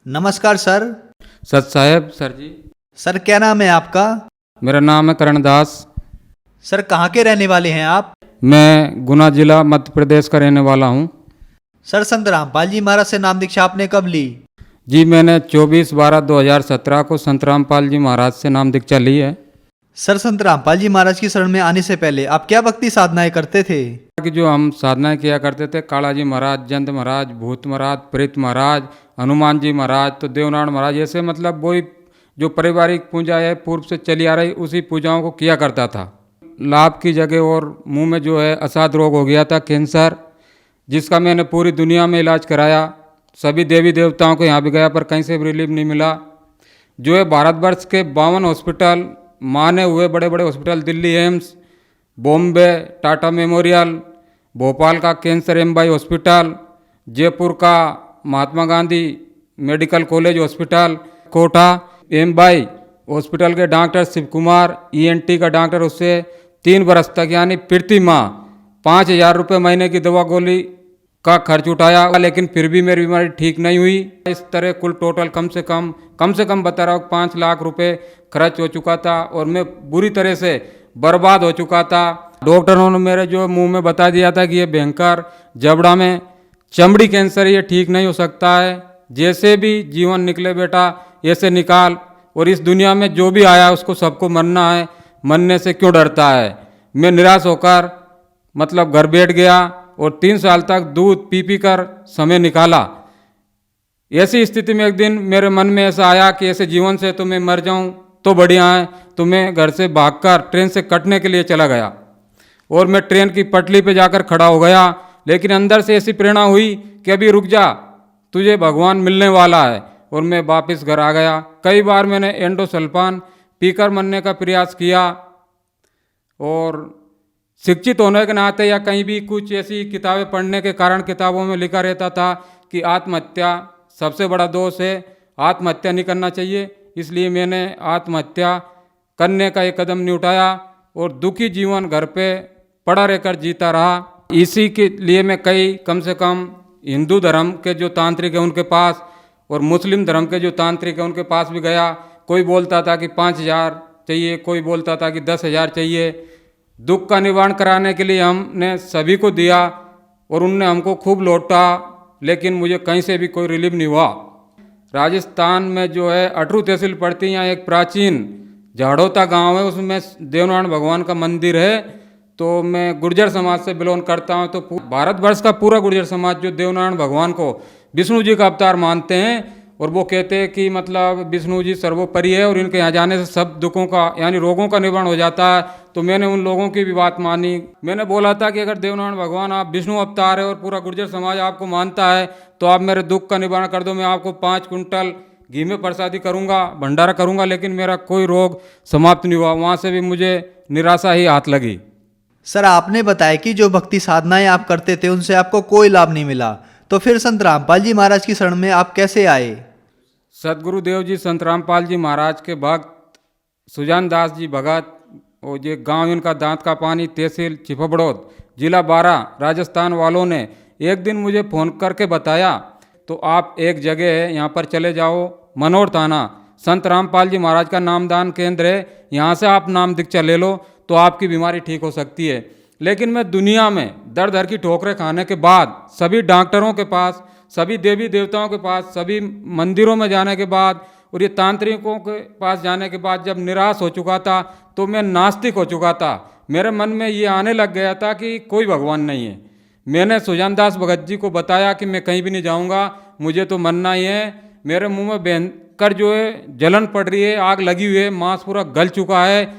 नमस्कार सर। सत साहेब सर जी। सर क्या नाम है आपका? मेरा नाम है करण दास। सर कहाँ के रहने वाले हैं आप? मैं गुना जिला मध्य प्रदेश का रहने वाला हूँ। सर संत रामपाल जी महाराज से नाम दीक्षा आपने कब ली? जी मैंने 24/12/2017 को संत रामपाल जी महाराज से नाम दीक्षा ली है। सर संत रामपाल जी महाराज की शरण में आने से पहले आप क्या भक्ति साधनाएं करते थे? कि जो हम साधनाएं किया करते थे, काला जी महाराज, जंत महाराज, भूत महाराज, प्रेत महाराज, हनुमान जी महाराज, तो देवनारायण महाराज, ऐसे मतलब वही जो पारिवारिक पूजा है पूर्व से चली आ रही उसी पूजाओं को किया करता था। लाभ की जगह और मुंह में जो है असाध रोग हो गया था, कैंसर, जिसका मैंने पूरी दुनिया में इलाज कराया। सभी देवी देवताओं को यहाँ भी गया पर कहीं से भी रिलीफ नहीं मिला। जो है भारतवर्ष के 52 हॉस्पिटल, माने हुए बड़े बड़े हॉस्पिटल, दिल्ली एम्स, बॉम्बे टाटा मेमोरियल, भोपाल का कैंसर एमबाई हॉस्पिटल, जयपुर का Mahatma Gandhi medical college hospital, Kota एमबाई हॉस्पिटल के डॉक्टर शिव कुमार, ईएनटी का डॉक्टर, उससे 3 बरस तक यानी प्रति माह 5,000 रुपये महीने की दवा गोली का खर्च उठाया, लेकिन फिर भी मेरी बीमारी ठीक नहीं हुई। इस तरह कुल टोटल कम से कम बता रहा हूँ 5 लाख रुपए खर्च हो चुका था और मैं बुरी तरह से बर्बाद हो चुका था। डॉक्टरों ने मेरे जो मुंह में बता दिया था कि ये भयंकर जबड़ा में चमड़ी कैंसर, ये ठीक नहीं हो सकता है, जैसे भी जीवन निकले बेटा ऐसे निकाल, और इस दुनिया में जो भी आया उसको सबको मरना है, मरने से क्यों डरता है। मैं निराश होकर मतलब घर बैठ गया और 3 साल तक दूध पी पी कर समय निकाला। ऐसी स्थिति में एक दिन मेरे मन में ऐसा आया कि ऐसे जीवन से तो मैं मर जाऊं तो बढ़िया है, तो मैं घर से भागकर ट्रेन से कटने के लिए चला गया और मैं ट्रेन की पटरी पे जाकर खड़ा हो गया। लेकिन अंदर से ऐसी प्रेरणा हुई कि अभी रुक जा, तुझे भगवान मिलने वाला है, और मैं वापस घर आ गया। कई बार मैंने एंडोसल्फान पीकर मरने का प्रयास किया, और शिक्षित होने के नाते या कहीं भी कुछ ऐसी किताबें पढ़ने के कारण किताबों में लिखा रहता था कि आत्महत्या सबसे बड़ा दोष है, आत्महत्या नहीं करना चाहिए। इसलिए मैंने आत्महत्या करने का एक कदम नहीं उठाया और दुखी जीवन घर पे पड़ा रहकर जीता रहा। इसी के लिए मैं कम से कम हिंदू धर्म के जो तांत्रिक हैं उनके पास और मुस्लिम धर्म के जो तांत्रिक हैं उनके पास भी गया। कोई बोलता था कि 5,000 चाहिए, कोई बोलता था कि 10,000 चाहिए। दुख का निवारण कराने के लिए हमने सभी को दिया और उनने हमको खूब लौटा, लेकिन मुझे कहीं से भी कोई रिलीफ नहीं हुआ। राजस्थान में जो है अटरू तहसील पड़ती है, यहाँ एक प्राचीन झाड़ोता गांव है, उसमें देवनारायण भगवान का मंदिर है। तो मैं गुर्जर समाज से बिलोंग करता हूँ। तो भारतवर्ष का पूरा गुर्जर समाज जो देवनारायण भगवान को विष्णु जी का अवतार मानते हैं, और वो कहते हैं कि मतलब विष्णु जी सर्वोपरि है और इनके यहाँ जाने से सब दुखों का यानी रोगों का निवारण हो जाता है। तो मैंने उन लोगों की भी बात मानी। मैंने बोला था कि अगर देवनारायण भगवान आप विष्णु अवतार है और पूरा गुर्जर समाज आपको मानता है तो आप मेरे दुख का निवारण कर दो, मैं आपको 5 कुंटल घी में प्रसादी करूँगा, भंडारा करूँगा। लेकिन मेरा कोई रोग समाप्त नहीं हुआ। वहाँ से भी मुझे निराशा ही हाथ लगी। सर आपने बताया कि जो भक्ति साधनाएं आप करते थे उनसे आपको कोई लाभ नहीं मिला, तो फिर संत रामपाल जी महाराज की शरण में आप कैसे आए? सदगुरुदेव जी संत रामपाल जी महाराज के भक्त सुजान दास जी भगत, और ये गांव इनका दांत का पानी, तहसील चिपबड़ौद, जिला बारा, राजस्थान वालों ने एक दिन मुझे फ़ोन करके बताया तो आप एक जगह है यहाँ पर चले जाओ, मनोर थाना, संत रामपाल जी महाराज का नामदान केंद्र है, यहाँ से आप नाम दीक्षा ले लो तो आपकी बीमारी ठीक हो सकती है। लेकिन मैं दुनिया में दर दर की ठोकरें खाने के बाद, सभी डॉक्टरों के पास, सभी देवी देवताओं के पास, सभी मंदिरों में जाने के बाद और ये तांत्रिकों के पास जाने के बाद जब निराश हो चुका था तो मैं नास्तिक हो चुका था। मेरे मन में ये आने लग गया था कि कोई भगवान नहीं है। मैंने सुजान दास भगत जी को बताया कि मैं कहीं भी नहीं जाऊंगा, मुझे तो मरना ही है। मेरे मुंह में भयंकर जो है जलन पड़ रही है, आग लगी हुई है, मांस पूरा गल चुका है,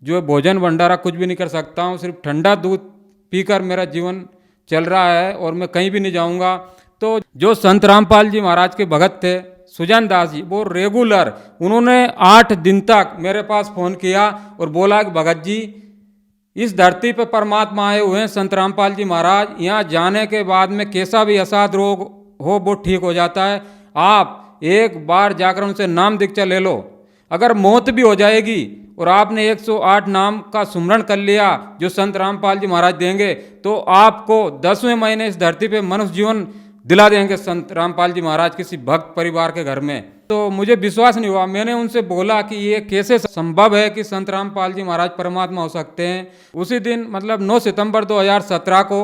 जो है भोजन भंडारा कुछ भी नहीं कर सकता हूँ, सिर्फ ठंडा दूध पीकर मेरा जीवन चल रहा है और मैं कहीं भी नहीं जाऊँगा। तो जो संत रामपाल जी महाराज के भगत थे सुजान दास जी, वो रेगुलर उन्होंने 8 दिन तक मेरे पास फ़ोन किया और बोला कि भगत जी इस धरती पर परमात्मा आए हुए हैं संत रामपाल जी महाराज, यहाँ जाने के बाद में कैसा भी असाध रोग हो वो ठीक हो जाता है, आप एक बार जाकर उनसे नाम दीक्षा ले लो। अगर मौत भी हो जाएगी और आपने 108 नाम का सुमरण कर लिया जो संत रामपाल जी महाराज देंगे, तो आपको 10वें महीने इस धरती पे मनुष्य जीवन दिला देंगे संत रामपाल जी महाराज किसी भक्त परिवार के घर में। तो मुझे विश्वास नहीं हुआ। मैंने उनसे बोला कि ये कैसे संभव है कि संत रामपाल जी महाराज परमात्मा हो सकते हैं। उसी दिन मतलब 9 सितंबर 2017 को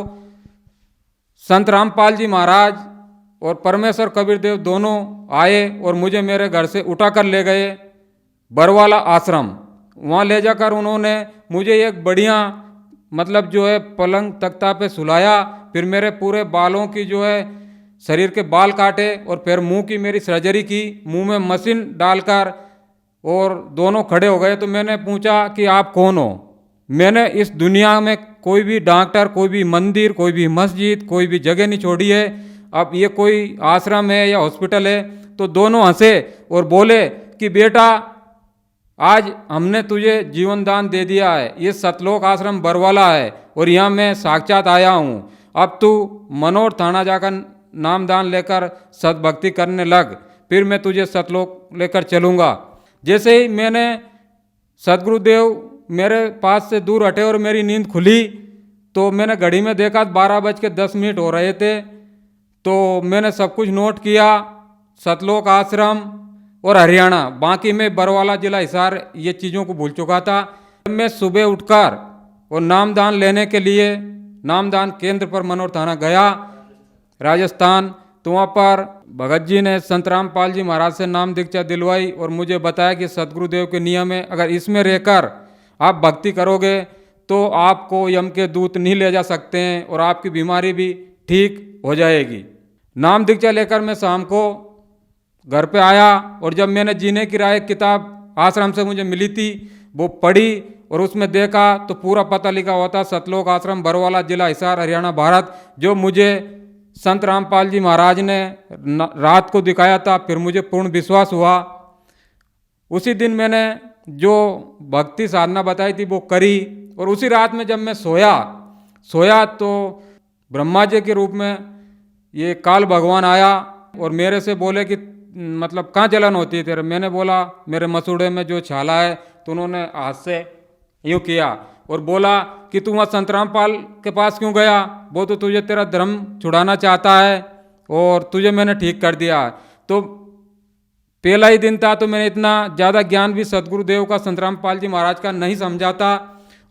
संत रामपाल जी महाराज और परमेश्वर कबीर देव दोनों आए और मुझे मेरे घर से उठा कर ले गए बरवाला आश्रम। वहाँ ले जाकर उन्होंने मुझे एक बढ़िया मतलब जो है पलंग तख्ता पे सुलाया, फिर मेरे पूरे बालों की जो है शरीर के बाल काटे और फिर मुंह की मेरी सर्जरी की, मुंह में मशीन डालकर, और दोनों खड़े हो गए। तो मैंने पूछा कि आप कौन हो? मैंने इस दुनिया में कोई भी डॉक्टर, कोई भी मंदिर, कोई भी मस्जिद, कोई भी जगह नहीं छोड़ी है। अब ये कोई आश्रम है या हॉस्पिटल है? तो दोनों हंसे और बोले कि बेटा आज हमने तुझे जीवन दान दे दिया है, ये सतलोक आश्रम बरवाला है और यहाँ मैं साक्षात आया हूँ। अब तू मनोर थाना जाकर नामदान लेकर सद्भक्ति करने लग, फिर मैं तुझे सतलोक लेकर चलूँगा। जैसे ही मैंने सदगुरुदेव मेरे पास से दूर हटे और मेरी नींद खुली तो मैंने घड़ी में देखा 12:10 हो रहे थे। तो मैंने सब कुछ नोट किया, सतलोक आश्रम और हरियाणा, बाकी मैं बरवाला जिला हिसार ये चीज़ों को भूल चुका था। मैं सुबह उठकर और नामदान लेने के लिए नामदान केंद्र पर मनोर थाना गया राजस्थान। तो वहाँ पर भगत जी ने संत रामपाल जी महाराज से नाम दीक्षा दिलवाई और मुझे बताया कि सदगुरुदेव के नियम है, अगर इसमें रहकर आप भक्ति करोगे तो आपको यम के दूत नहीं ले जा सकते हैं और आपकी बीमारी भी ठीक हो जाएगी। नाम दीक्षा लेकर मैं शाम को घर पे आया और जब मैंने जीने की राह किताब आश्रम से मुझे मिली थी वो पढ़ी और उसमें देखा तो पूरा पता लिखा हुआ था सतलोक आश्रम बरवाला जिला हिसार हरियाणा भारत, जो मुझे संत रामपाल जी महाराज ने रात को दिखाया था। फिर मुझे पूर्ण विश्वास हुआ। उसी दिन मैंने जो भक्ति साधना बताई थी वो करी और उसी रात में जब मैं सोया तो ब्रह्मा जी के रूप में ये काल भगवान आया और मेरे से बोले कि मतलब कहाँ जलन होती है तेरे? मैंने बोला मेरे मसूड़े में जो छाला है। तो उन्होंने हाथ से यूँ किया और बोला कि तू वहाँ संत रामपाल के पास क्यों गया? वो तो तुझे तेरा धर्म छुड़ाना चाहता है और तुझे मैंने ठीक कर दिया। तो पहला ही दिन था तो मैंने इतना ज़्यादा ज्ञान भी सदगुरुदेव का संत रामपाल जी महाराज का नहीं समझा था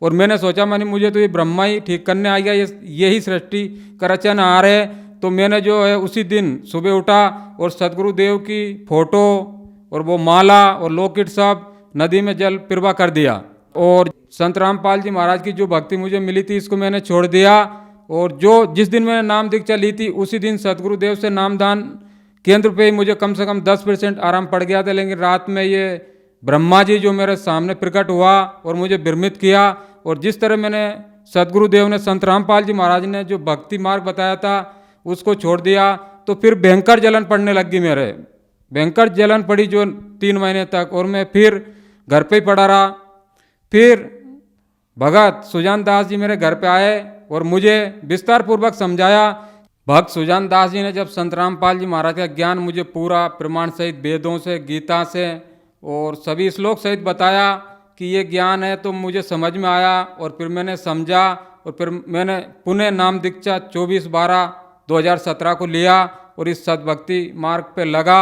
और मैंने सोचा मैंने मुझे तो ये ब्रह्मा ही ठीक करने आ गया, यही सृष्टि का रचनहार है। तो मैंने जो है उसी दिन सुबह उठा और सदगुरुदेव की फोटो और वो माला और लॉकेट सब नदी में जल प्रवाह कर दिया और संत रामपाल जी महाराज की जो भक्ति मुझे मिली थी इसको मैंने छोड़ दिया। और जो जिस दिन मैंने नाम दीक्षा ली थी उसी दिन सदगुरुदेव से नामदान केंद्र पे ही मुझे कम से कम 10% आराम पड़ गया था। लेकिन रात में ये ब्रह्मा जी जो मेरे सामने प्रकट हुआ और मुझे भ्रमित किया और जिस तरह मैंने सदगुरुदेव ने संत रामपाल जी महाराज ने जो भक्ति मार्ग बताया था उसको छोड़ दिया तो फिर भयंकर जलन पड़ने लगी, मेरे भयंकर जलन पड़ी जो 3 महीने तक, और मैं फिर घर पे ही पड़ा रहा। फिर भगत सुजान दास जी मेरे घर पे आए और मुझे विस्तार पूर्वक समझाया। भक्त सुजान दास जी ने जब संत रामपाल जी महाराज का ज्ञान मुझे पूरा प्रमाण सहित वेदों से, गीता से और सभी श्लोक सहित बताया कि ये ज्ञान है, तो मुझे समझ में आया और फिर मैंने समझा और फिर मैंने पुनः नाम दीक्षा 24/12/2017 को लिया और इस सद्भक्ति मार्ग पे लगा।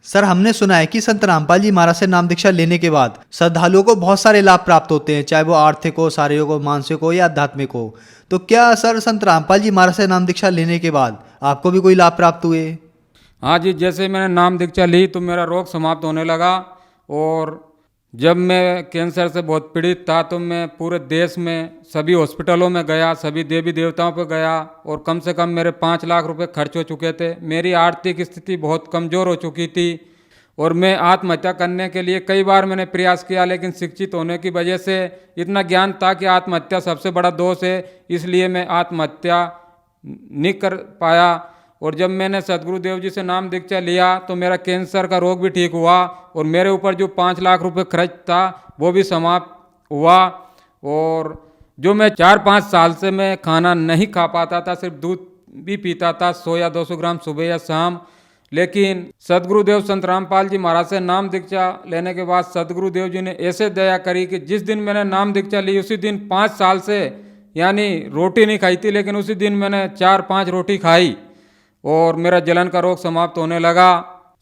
सर, हमने सुना है कि संत रामपाल जी महाराज से नाम दीक्षा लेने के बाद श्रद्धालुओं को बहुत सारे लाभ प्राप्त होते हैं, चाहे वो आर्थिक हो, शारीरिक हो, मानसिक हो या आध्यात्मिक हो। तो क्या सर संत रामपाल जी महाराज से नाम दीक्षा लेने के बाद आपको भी कोई लाभ प्राप्त हुए? हाँ जी, जैसे मैंने नाम दीक्षा ली तो मेरा रोग समाप्त होने लगा और जब मैं कैंसर से बहुत पीड़ित था तो मैं पूरे देश में सभी हॉस्पिटलों में गया, सभी देवी देवताओं पर गया और कम से कम मेरे 5 लाख रुपए खर्च हो चुके थे। मेरी आर्थिक स्थिति बहुत कमज़ोर हो चुकी थी और मैं आत्महत्या करने के लिए कई बार मैंने प्रयास किया, लेकिन शिक्षित होने की वजह से इतना ज्ञान था कि आत्महत्या सबसे बड़ा दोष है, इसलिए मैं आत्महत्या नहीं कर पाया। और जब मैंने सदगुरुदेव जी से नाम दीक्षा लिया तो मेरा कैंसर का रोग भी ठीक हुआ और मेरे ऊपर जो 5 लाख रुपए खर्च था वो भी समाप्त हुआ। और जो मैं 4-5 साल से मैं खाना नहीं खा पाता था, सिर्फ दूध भी पीता था 100 या 200 ग्राम सुबह या शाम, लेकिन सदगुरुदेव संत रामपाल जी महाराज से नाम दीक्षा लेने के बाद सदगुरुदेव जी ने ऐसे दया करी कि जिस दिन मैंने नाम दीक्षा ली उसी दिन 5 साल से यानी रोटी नहीं खाई थी, लेकिन उसी दिन मैंने 4-5 रोटी खाई और मेरा जलन का रोग समाप्त होने लगा।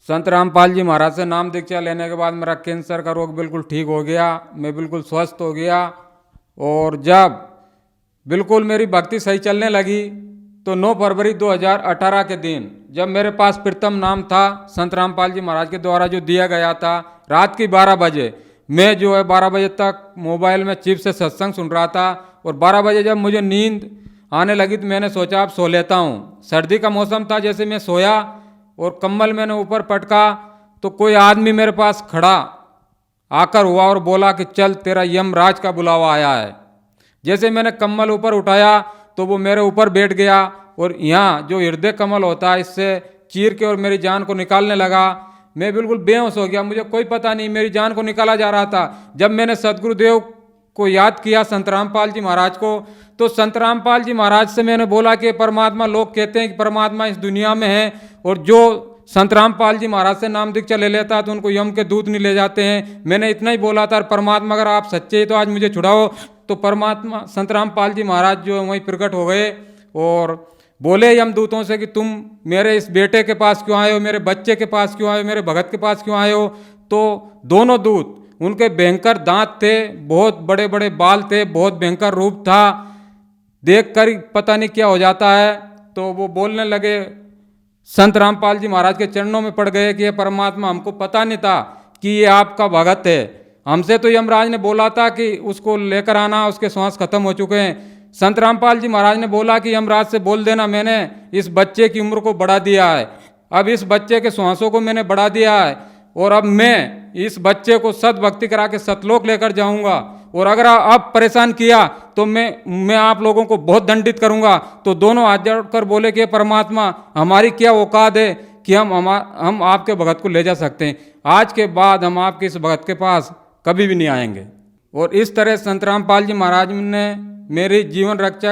संत रामपाल जी महाराज से नाम दीक्षा लेने के बाद मेरा कैंसर का रोग बिल्कुल ठीक हो गया, मैं बिल्कुल स्वस्थ हो गया। और जब बिल्कुल मेरी भक्ति सही चलने लगी तो 9 फरवरी 2018 के दिन जब मेरे पास प्रथम नाम था संत रामपाल जी महाराज के द्वारा जो दिया गया था, रात की 12 बजे मैं जो है 12 बजे तक मोबाइल में चिप से सत्संग सुन रहा था। और 12 बजे जब मुझे नींद आने लगी तो मैंने सोचा अब सो लेता हूँ। सर्दी का मौसम था, जैसे मैं सोया और कंबल मैंने ऊपर पटका तो कोई आदमी मेरे पास खड़ा आकर हुआ और बोला कि चल तेरा यमराज का बुलावा आया है। जैसे मैंने कम्बल ऊपर उठाया तो वो मेरे ऊपर बैठ गया और यहाँ जो हृदय कमल होता है इससे चीर के और मेरी जान को निकालने लगा। मैं बिल्कुल बेहोश हो गया, मुझे कोई पता नहीं मेरी जान को निकाला जा रहा था। जब मैंने सदगुरुदेव को याद किया, संत रामपाल जी महाराज को, तो संत रामपाल जी महाराज से मैंने बोला कि परमात्मा, लोग कहते हैं कि परमात्मा इस दुनिया में है और जो संत रामपाल जी महाराज से नाम दीक्षा ले लेता तो उनको यम के दूत नहीं ले जाते हैं। मैंने इतना ही बोला था, परमात्मा अगर आप सच्चे तो आज मुझे छुड़ाओ। तो परमात्मा संत रामपाल जी महाराज जो वहीं प्रकट हो गए और बोले यमदूतों से कि तुम मेरे इस बेटे के पास क्यों आए हो, मेरे बच्चे के पास क्यों आए हो, मेरे भगत के पास क्यों आए हो। तो दोनों दूत, उनके भयंकर दांत थे, बहुत बड़े बड़े बाल थे, बहुत भयंकर रूप था, देख कर पता नहीं क्या हो जाता है। तो वो बोलने लगे, संत रामपाल जी महाराज के चरणों में पड़ गए कि ये परमात्मा, हमको पता नहीं था कि ये आपका भगत है। हमसे तो यमराज ने बोला था कि उसको लेकर आना, उसके श्वास खत्म हो चुके हैं। संत रामपाल जी महाराज ने बोला कि यमराज से बोल देना मैंने इस बच्चे की उम्र को बढ़ा दिया है, अब इस बच्चे के श्वासों को मैंने बढ़ा दिया है और अब मैं इस बच्चे को सद्भक्ति करा के सतलोक लेकर जाऊंगा और अगर आप परेशान किया तो मैं आप लोगों को बहुत दंडित करूंगा। तो दोनों हाथ जोड़कर बोले कि परमात्मा, हमारी क्या औकात है कि हम आपके भगत को ले जा सकते हैं। आज के बाद हम आपके इस भगत के पास कभी भी नहीं आएंगे। और इस तरह संत रामपाल जी महाराज ने मेरी जीवन रक्षा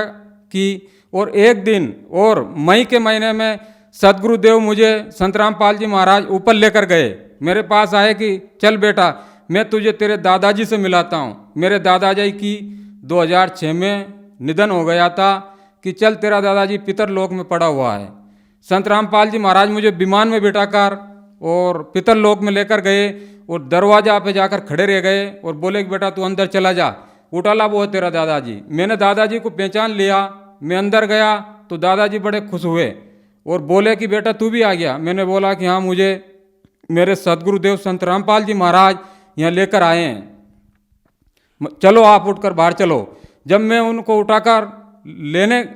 की। और एक दिन और मई के महीने में सदगुरुदेव मुझे संत रामपाल जी महाराज ऊपर लेकर गए, मेरे पास आए कि चल बेटा, मैं तुझे तेरे दादाजी से मिलाता हूँ। मेरे दादाजी की 2006 में निधन हो गया था कि चल तेरा दादाजी पितरलोक में पड़ा हुआ है। संत रामपाल जी महाराज मुझे विमान में बिठाकर और पितरलोक में लेकर गए और दरवाजा पे जाकर खड़े रह गए और बोले कि बेटा तू अंदर चला जा, उठाला वो है तेरा दादाजी। मैंने दादाजी को पहचान लिया, मैं अंदर गया तो दादाजी बड़े खुश हुए और बोले कि बेटा तू भी आ गया। मैंने बोला कि हाँ, मुझे मेरे सदगुरुदेव संत रामपाल जी महाराज यहाँ लेकर आए हैं, चलो आप उठकर बाहर चलो। जब मैं उनको उठाकर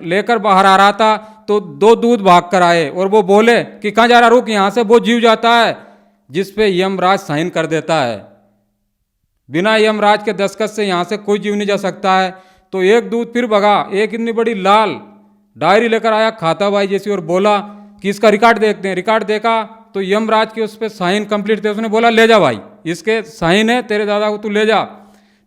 लेकर बाहर आ रहा था तो 2 दूत भाग कर आए और वो बोले कि कहाँ जा रहा, रुक, यहाँ से वो जीव जाता है जिस पे यमराज साइन कर देता है, बिना यमराज के दस्तखत से यहाँ से कोई जीव नहीं जा सकता है। तो एक दूत फिर भगा, एक इतनी बड़ी लाल डायरी लेकर आया खाता बाई जैसी और बोला कि इसका रिकॉर्ड देखते हैं। रिकॉर्ड देखा तो यमराज के उस पर साइन कंप्लीट थे। उसने बोला ले जा भाई, इसके साइन है, तेरे दादा को तू ले जा।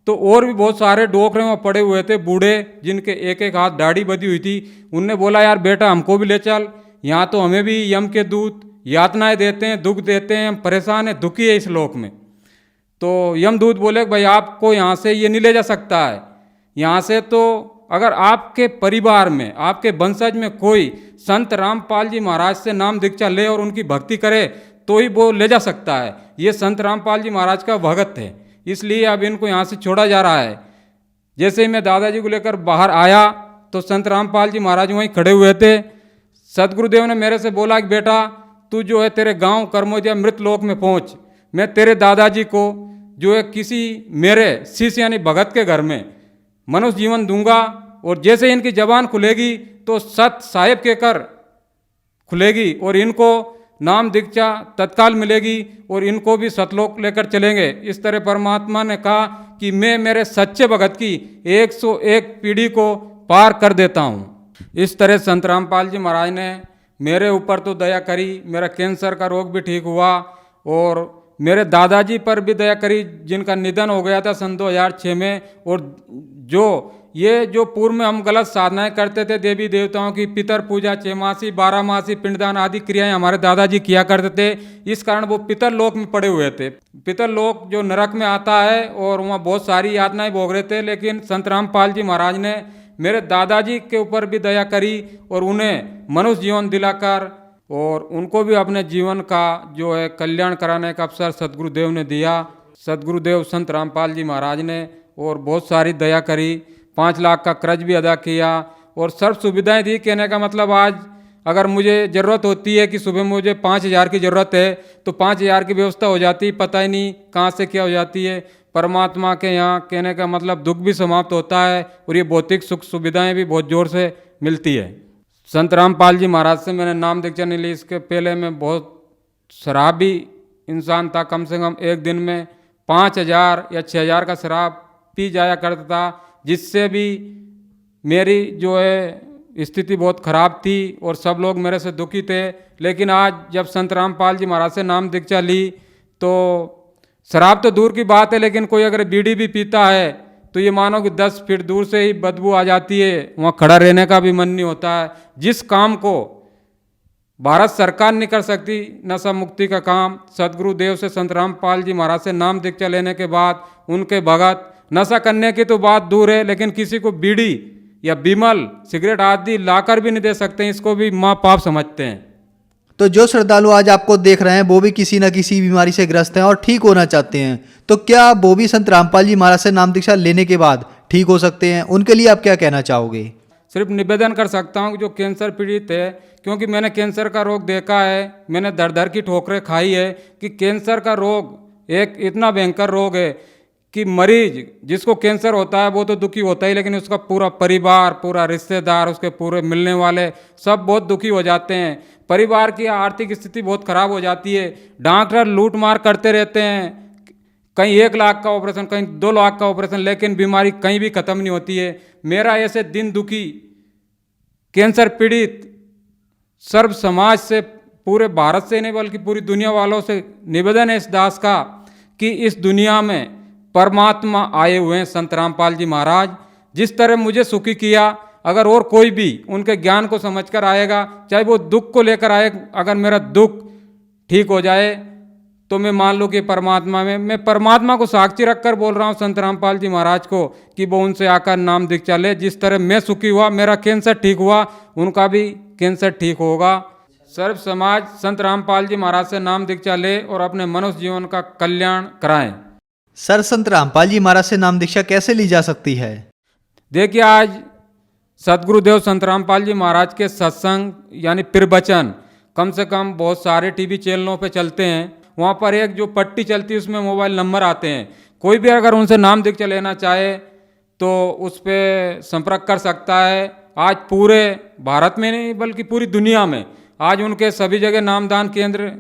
तो और भी बहुत सारे डोकरे वहाँ पड़े हुए थे, बूढ़े जिनके एक एक हाथ दाढ़ी बधी हुई थी। उनने बोला यार बेटा हमको भी ले चल, यहाँ तो हमें भी यम के दूत यातनाएं देते हैं, दुख देते हैं, हम परेशान हैं, दुखी है इस लोक में। तो यमदूत बोले भाई आपको यहाँ से ये नहीं ले जा सकता है, यहाँ से तो अगर आपके परिवार में, आपके वंशज में कोई संत रामपाल जी महाराज से नाम दीक्षा ले और उनकी भक्ति करे तो ही वो ले जा सकता है। ये संत रामपाल जी महाराज का भगत है, इसलिए अब इनको यहाँ से छोड़ा जा रहा है। जैसे ही मैं दादाजी को लेकर बाहर आया तो संत रामपाल जी महाराज वहीं खड़े हुए थे। सदगुरुदेव ने मेरे से बोला कि बेटा तू जो है तेरे गांव कर्मोदिया मृत लोक में पहुंच, मैं तेरे दादाजी को जो है किसी मेरे शिष्य यानी भगत के घर में मनुष्य जीवन दूंगा और जैसे इनकी जबान खुलेगी तो सत साहेब के कर खुलेगी और इनको नाम दीक्षा तत्काल मिलेगी और इनको भी सतलोक लेकर चलेंगे। इस तरह परमात्मा ने कहा कि मैं मेरे सच्चे भगत की 101 पीढ़ी को पार कर देता हूँ। इस तरह संत रामपाल जी महाराज ने मेरे ऊपर तो दया करी, मेरा कैंसर का रोग भी ठीक हुआ और मेरे दादाजी पर भी दया करी जिनका निधन हो गया था सन 2006 में। और जो पूर्व में हम गलत साधनाएं करते थे देवी देवताओं की, पितर पूजा, चेमासी, 12 मासी, पिंडदान आदि क्रियाएं हमारे दादाजी किया करते थे, इस कारण वो पितर लोक में पड़े हुए थे। पितर लोक जो नरक में आता है और वहाँ बहुत सारी यातनाएं भोग रहे थे, लेकिन संत रामपाल जी महाराज ने मेरे दादाजी के ऊपर भी दया करी और उन्हें मनुष्य जीवन दिलाकर और उनको भी अपने जीवन का जो है कल्याण कराने का अवसर सदगुरुदेव ने दिया। सदगुरुदेव संत रामपाल जी महाराज ने और बहुत सारी दया करी, 5 लाख का कर्ज भी अदा किया और सर्व सुविधाएं दी। कहने का मतलब आज अगर मुझे ज़रूरत होती है कि सुबह मुझे 5,000 की ज़रूरत है तो 5,000 की व्यवस्था हो जाती, पता ही नहीं कहाँ से क्या हो जाती है। परमात्मा के यहाँ कहने का मतलब दुख भी समाप्त होता है और ये भौतिक सुख सुविधाएं भी बहुत ज़ोर से मिलती है। संत रामपाल जी महाराज से मैंने नाम दीक्षा नहीं ली, इसके पहले मैं बहुत शराबी इंसान था। कम से कम एक दिन में 5,000 या 6,000 का शराब पी जाया करता था, जिससे भी मेरी जो है स्थिति बहुत खराब थी और सब लोग मेरे से दुखी थे। लेकिन आज जब संत रामपाल जी महाराज से नाम दीक्षा ली तो शराब तो दूर की बात है, लेकिन कोई अगर बीड़ी भी पीता है तो ये मानो कि 10 फीट दूर से ही बदबू आ जाती है, वहाँ खड़ा रहने का भी मन नहीं होता है। जिस काम को भारत सरकार नहीं कर सकती, नशा मुक्ति का काम, सदगुरुदेव से संत रामपाल जी महाराज से नाम दीक्षा लेने के बाद उनके भगत नशा करने की तो बात दूर है, लेकिन किसी को बीड़ी या बिमल सिगरेट आदि लाकर भी नहीं दे सकते, इसको भी माँ पाप समझते हैं। तो जो श्रद्धालु आज आपको देख रहे हैं वो भी किसी न किसी बीमारी से ग्रस्त हैं और ठीक होना चाहते हैं, तो क्या वो भी संत रामपाल जी महाराज से नाम दीक्षा लेने के बाद ठीक हो सकते हैं? उनके लिए आप क्या कहना चाहोगे? सिर्फ निवेदन कर सकता हूँ कि जो कैंसर पीड़ित है, क्योंकि मैंने कैंसर का रोग देखा है, मैंने दर दर की ठोकरें खाई है कि कैंसर का रोग एक इतना भयंकर रोग है कि मरीज जिसको कैंसर होता है वो तो दुखी होता ही, लेकिन उसका पूरा परिवार, पूरा रिश्तेदार, उसके पूरे मिलने वाले सब बहुत दुखी हो जाते हैं। परिवार की आर्थिक स्थिति बहुत खराब हो जाती है। डॉक्टर लूट मार करते रहते हैं, कहीं 1 लाख का ऑपरेशन, कहीं 2 लाख का ऑपरेशन, लेकिन बीमारी कहीं भी खत्म नहीं होती है। मेरा ऐसे दिन दुखी कैंसर पीड़ित सर्व समाज से, पूरे भारत से नहीं बल्कि पूरी दुनिया वालों से निवेदन है इस दास का कि इस दुनिया में परमात्मा आए हुए हैं संत रामपाल जी महाराज। जिस तरह मुझे सुखी किया, अगर और कोई भी उनके ज्ञान को समझकर आएगा, चाहे वो दुख को लेकर आए, अगर मेरा दुख ठीक हो जाए तो मैं मान लो कि परमात्मा में, मैं परमात्मा को साक्षी रखकर बोल रहा हूँ संत रामपाल जी महाराज को कि वो उनसे आकर नाम दीक्षा ले। जिस तरह मैं सुखी हुआ, मेरा कैंसर ठीक हुआ, उनका भी कैंसर ठीक होगा। सर्व समाज संत रामपाल जी महाराज से नाम दीक्षा ले और अपने मनुष्य जीवन का कल्याण कराएं। सर, संत रामपाल जी महाराज से नाम दीक्षा कैसे ली जा सकती है? देखिए, आज सदगुरुदेव संत रामपाल जी महाराज के सत्संग यानी प्रवचन कम से कम बहुत सारे टीवी चैनलों पे चलते हैं। वहाँ पर एक जो पट्टी चलती है उसमें मोबाइल नंबर आते हैं। कोई भी अगर उनसे नाम दीक्षा लेना चाहे तो उस पर संपर्क कर सकता है। आज पूरे भारत में नहीं बल्कि पूरी दुनिया में आज उनके सभी जगह नामदान केंद्र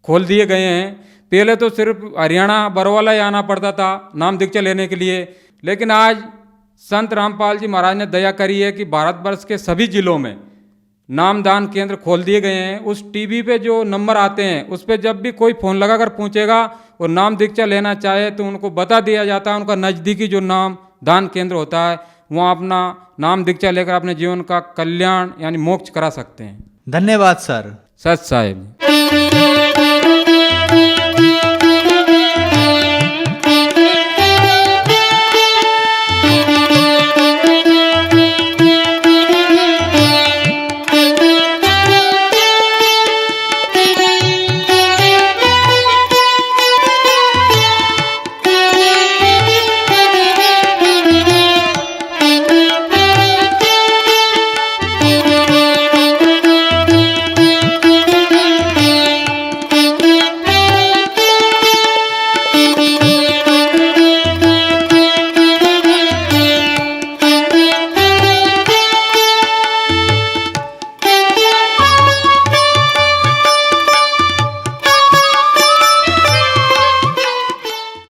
खोल दिए गए हैं। पहले तो सिर्फ हरियाणा बरवाला ही आना पड़ता था नाम दीक्षा लेने के लिए, लेकिन आज संत रामपाल जी महाराज ने दया करी है कि भारतवर्ष के सभी जिलों में नामदान केंद्र खोल दिए गए हैं। उस टीवी पे जो नंबर आते हैं उस पर जब भी कोई फ़ोन लगाकर पूछेगा और नाम दीक्षा लेना चाहे तो उनको बता दिया जाता है उनका नज़दीकी जो नाम दान केंद्र होता है, वहाँ अपना नाम दीक्षा लेकर अपने जीवन का कल्याण यानी मोक्ष करा सकते हैं। धन्यवाद सर। सच साहिब।